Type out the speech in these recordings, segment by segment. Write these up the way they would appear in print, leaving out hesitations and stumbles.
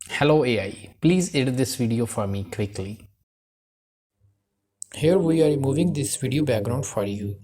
Hello AI, please edit this video for me quickly. Here we are removing this video background for you.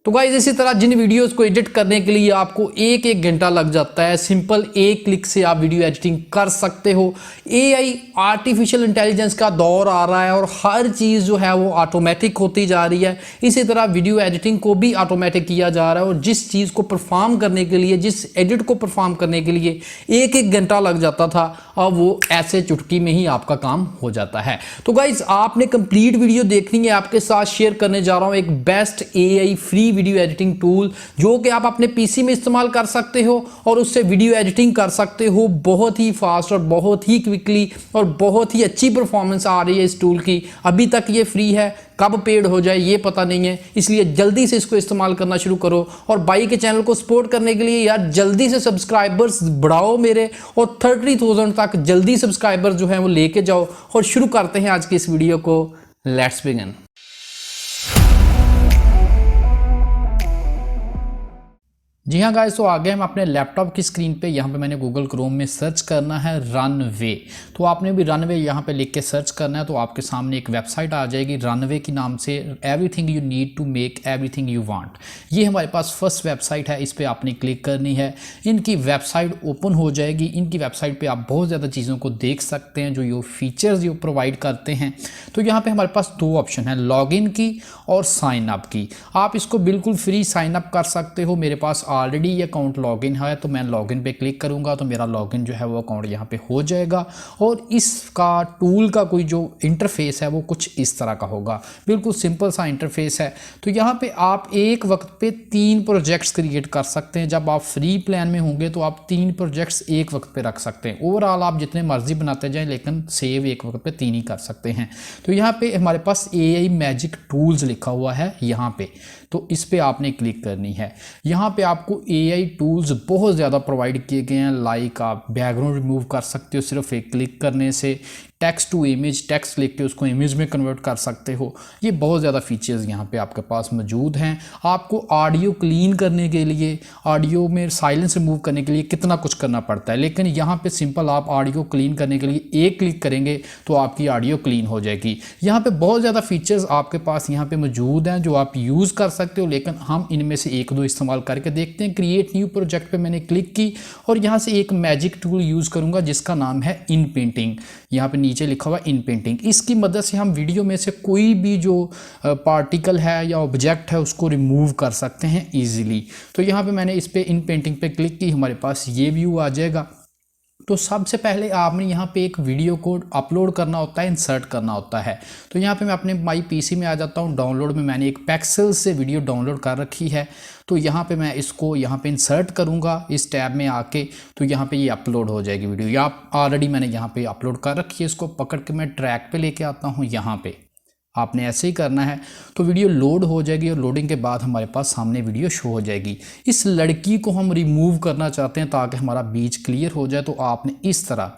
तो guys इसी तरह जिन videos को edit करने के लिए आपको एक एक घंटा लग जाता है, सिंपल एक क्लिक से आप वीडियो एडिटिंग कर सकते हो। एआई आर्टिफिशियल इंटेलिजेंस का दौर आ रहा है और हर चीज़ जो है वो ऑटोमेटिक होती जा रही है। इसी तरह वीडियो एडिटिंग को भी ऑटोमेटिक किया जा रहा है और जिस चीज़ को परफॉर्म करने के लिए, जिस एडिट को परफॉर्म करने के लिए एक एक घंटा लग जाता था, अब वो ऐसे चुटकी में ही आपका काम हो जाता है। तो गाइज आपने कंप्लीट वीडियो देखनी है, आपके साथ शेयर करने जा रहा हूँ एक best AI free video editing tool जो कि आप अपने पीसी में इस्तेमाल कर सकते हो और उससे वीडियो एडिटिंग कर सकते हो बहुत ही फास्ट और बहुत ही क्विकली, और बहुत ही अच्छी परफॉर्मेंस आ रही है इस टूल की। अभी तक ये फ्री है, कब पेड हो जाए ये पता नहीं है, इसलिए जल्दी से इसको इस्तेमाल करना शुरू करो। और भाई के चैनल को सपोर्ट करने के लिए यार जल्दी से सब्सक्राइबर्स बढ़ाओ मेरे, और 30,000 तक जल्दी सब्सक्राइबर्स जो है वो लेके जाओ। और शुरू करते हैं आज की इस वीडियो को। Let's begin. जी हाँ गाइस, तो आगे हम अपने लैपटॉप की स्क्रीन पे, यहाँ पे मैंने गूगल क्रोम में सर्च करना है रनवे। तो आपने भी रनवे यहाँ पे लिख के सर्च करना है तो आपके सामने एक वेबसाइट आ जाएगी रनवे की नाम से, everything you need to make everything you want. ये हमारे पास फर्स्ट वेबसाइट है, इस पर आपने क्लिक करनी है। इनकी वेबसाइट ओपन हो जाएगी। इनकी वेबसाइट पर आप बहुत ज़्यादा चीज़ों को देख सकते हैं जो ये फीचर्स ये प्रोवाइड करते हैं। तो यहाँ पर हमारे पास दो ऑप्शन है, लॉग इन की और साइन अप की। आप इसको बिल्कुल फ्री साइन अप कर सकते हो। मेरे पास ऑलरेडी ये अकाउंट लॉगिन है तो मैं लॉगिन पे क्लिक करूंगा तो मेरा लॉगिन जो है वो अकाउंट यहाँ पे हो जाएगा। और इसका टूल का कोई जो इंटरफेस है वो कुछ इस तरह का होगा, बिल्कुल सिंपल सा इंटरफेस है। तो यहाँ पे आप एक वक्त पे 3 प्रोजेक्ट्स क्रिएट कर सकते हैं। जब आप फ्री प्लान में होंगे तो आप 3 प्रोजेक्ट्स एक वक्त पे रख सकते हैं। ओवरऑल आप जितने मर्जी बनाते जाएं लेकिन सेव एक वक्त पे 3 ही कर सकते हैं। तो यहाँ पे हमारे पास एआई मैजिक टूल्स लिखा हुआ है यहाँ पे, तो इस पे आपने क्लिक करनी है। यहाँ पे आपको एआई टूल्स बहुत ज़्यादा प्रोवाइड किए गए हैं, लाइक आप बैकग्राउंड रिमूव कर सकते हो सिर्फ एक क्लिक करने से, टेक्स्ट टू इमेज, टेक्स्ट लिख के उसको इमेज में कन्वर्ट कर सकते हो। ये बहुत ज़्यादा फीचर्स यहाँ पे आपके पास मौजूद हैं। आपको ऑडियो क्लीन करने के लिए, ऑडियो में साइलेंस रिमूव करने के लिए कितना कुछ करना पड़ता है, लेकिन यहाँ पे सिंपल आप ऑडियो क्लीन करने के लिए एक क्लिक करेंगे तो आपकी ऑडियो क्लीन हो जाएगी। यहाँ पे बहुत ज़्यादा फीचर्स आपके पास यहाँ पे मौजूद हैं जो आप यूज़ कर सकते हो, लेकिन हम इनमें से एक दो इस्तेमाल करके देखते हैं। क्रिएट न्यू प्रोजेक्ट पे मैंने क्लिक की और यहाँ से एक मैजिक टूल यूज़ करूँगा जिसका नाम है इन पेंटिंग। यहाँ पे नीचे लिखा हुआ इन पेंटिंग। इसकी मदद से हम वीडियो में से कोई भी जो पार्टिकल है या ऑब्जेक्ट है उसको रिमूव कर सकते हैं ईजिली। तो यहाँ पे मैंने इस पे इन पेंटिंग पे क्लिक की, हमारे पास ये व्यू आ जाएगा। तो सबसे पहले आपने यहाँ पे एक वीडियो को अपलोड करना होता है, इंसर्ट करना होता है। तो यहाँ पे मैं अपने माई पीसी में आ जाता हूँ। डाउनलोड में मैंने एक पेक्सल से वीडियो डाउनलोड कर रखी है, तो यहाँ पे मैं इसको यहाँ पे इंसर्ट करूँगा इस टैब में आके। तो यहाँ पे ये अपलोड हो जाएगी वीडियो, या ऑलरेडी मैंने यहाँ पे अपलोड कर रखी है। इसको पकड़ के मैं ट्रैक पे लेके आता हूँ, यहाँ पे आपने ऐसे ही करना है। तो वीडियो लोड हो जाएगी और लोडिंग के बाद हमारे पास सामने वीडियो शो हो जाएगी। इस लड़की को हम रिमूव करना चाहते हैं ताकि हमारा बीच क्लियर हो जाए, तो आपने इस तरह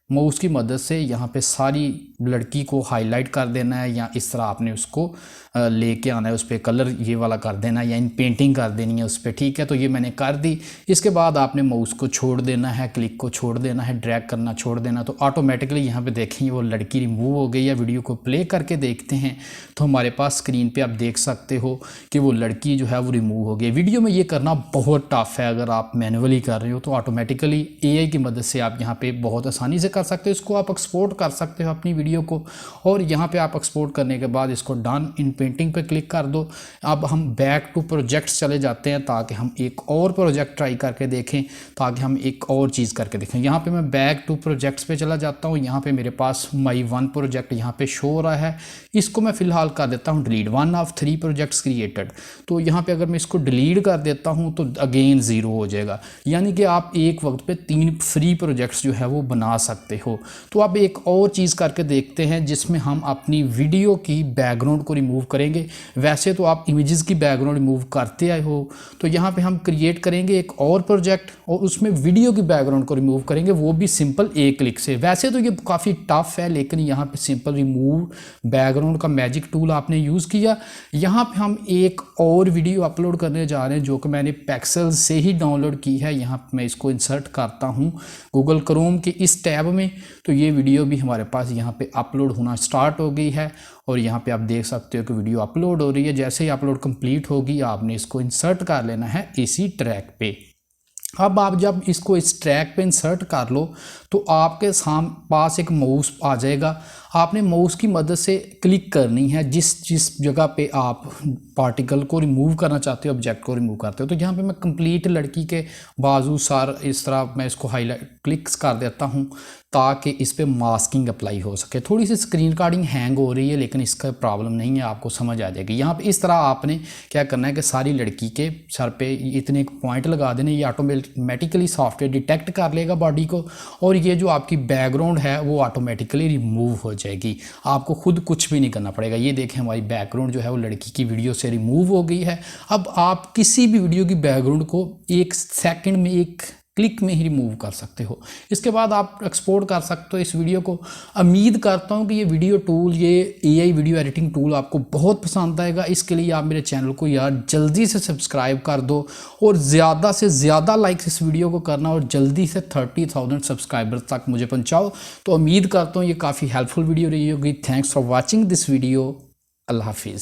माउस की मदद से यहाँ पे सारी लड़की को हाईलाइट कर देना है, या इस तरह आपने उसको लेके आना है, उस पर कलर ये वाला कर देना है या इन पेंटिंग कर देनी है उस पर। ठीक है, तो ये मैंने कर दी। इसके बाद आपने माउस को छोड़ देना है, क्लिक को छोड़ देना है, ड्रैग करना छोड़ देना, तो ऑटोमेटिकली यहाँ पे देखेंगे वो लड़की रिमूव हो गई है। वीडियो को प्ले करके देखते हैं तो हमारे पास स्क्रीन पर आप देख सकते हो कि वो लड़की जो है वो रिमूव हो गई। वीडियो में ये करना बहुत टफ है, अगर आप मैनुअली कर रहे हो तो ऑटोमेटिकली एआई की मदद से आप यहाँ पे बहुत आसानी से कर सकते हो। इसको आप एक्सपोर्ट कर सकते हो अपनी वीडियो को, और यहाँ पे आप एक्सपोर्ट करने के बाद इसको डन इन पेंटिंग पे क्लिक कर दो। अब हम बैक टू प्रोजेक्ट्स चले जाते हैं ताकि हम एक और प्रोजेक्ट ट्राई करके देखें, ताकि हम एक और चीज़ करके देखें। यहाँ पे मैं बैक टू प्रोजेक्ट्स पे चला जाता हूँ। यहाँ पे मेरे पास माई 1 प्रोजेक्ट यहाँ पे शो हो रहा है, इसको मैं फ़िलहाल कर देता हूँ डिलीट। 1 of 3 projects created. तो यहाँ पर अगर मैं इसको डिलीट कर देता हूँ तो अगेन 0 हो जाएगा, यानी कि आप एक वक्त पर 3 फ्री प्रोजेक्ट्स जो है वो बना सकते हो। तो अब एक और चीज़ करके देखते हैं जिसमें हम अपनी वीडियो की बैकग्राउंड को रिमूव करेंगे। वैसे तो आप इमेजेस की बैकग्राउंड रिमूव करते आए हो, तो यहाँ पे हम क्रिएट करेंगे एक और प्रोजेक्ट और उसमें वीडियो की बैकग्राउंड को रिमूव करेंगे, वो भी सिंपल एक क्लिक से। वैसे तो ये काफ़ी टफ है, लेकिन यहाँ पे सिंपल रिमूव बैकग्राउंड का मैजिक टूल आपने यूज़ किया। यहाँ पे हम एक और वीडियो अपलोड करने जा रहे हैं जो कि मैंने पेक्सल से ही डाउनलोड की है। यहाँ पे मैं इसको इंसर्ट करता हूँ गूगल क्रोम के इस टैब में, तो ये वीडियो भी हमारे पास यहाँ पे अपलोड होना स्टार्ट हो गई है और यहाँ पे आप देख सकते हो कि वीडियो अपलोड हो रही है। जैसे ही अपलोड कंप्लीट होगी आपने इसको इंसर्ट कर लेना है इसी ट्रैक पे। अब आप जब इसको इस ट्रैक पे इंसर्ट कर लो तो आपके पास एक माउस आ जाएगा। आपने माउस की मदद से क्लिक करनी है जिस जगह पे आप पार्टिकल को रिमूव करना चाहते हो, ऑब्जेक्ट को रिमूव करते हो। तो यहाँ पे मैं कंप्लीट लड़की के बाजू सर इस तरह मैं इसको हाईलाइट क्लिक्स कर देता हूँ ताकि इस पे मास्किंग अप्लाई हो सके। थोड़ी सी स्क्रीन रिकॉर्डिंग हैंग हो रही है लेकिन इसका प्रॉब्लम नहीं है, आपको समझ आ जाएगी। यहाँ पे इस तरह आपने क्या करना है कि सारी लड़की के सर पे इतने पॉइंट लगा देने, ये ऑटोमेटिकली सॉफ्टवेयर डिटेक्ट कर लेगा बॉडी को और ये जो आपकी बैकग्राउंड है वो ऑटोमेटिकली रिमूव हो जाएगी। आपको खुद कुछ भी नहीं करना पड़ेगा। ये देखें हमारी बैकग्राउंड जो है वो लड़की की वीडियो से रिमूव हो गई है। अब आप किसी भी वीडियो की बैकग्राउंड को 1 सेकंड में, 1 क्लिक में ही रिमूव कर सकते हो। इसके बाद आप एक्सपोर्ट कर सकते हो इस वीडियो को। उम्मीद करता हूँ कि ये वीडियो टूल, ये AI वीडियो एडिटिंग टूल आपको बहुत पसंद आएगा। इसके लिए आप मेरे चैनल को यार जल्दी से सब्सक्राइब कर दो और ज़्यादा से ज़्यादा लाइक्स इस वीडियो को करना और जल्दी से 30,000 सब्सक्राइबर तक मुझे पहुँचाओ। तो उम्मीद करता हूँ ये काफ़ी हेल्पफुल वीडियो रही होगी। Thanks for watching this video. अल्लाह हाफिज़।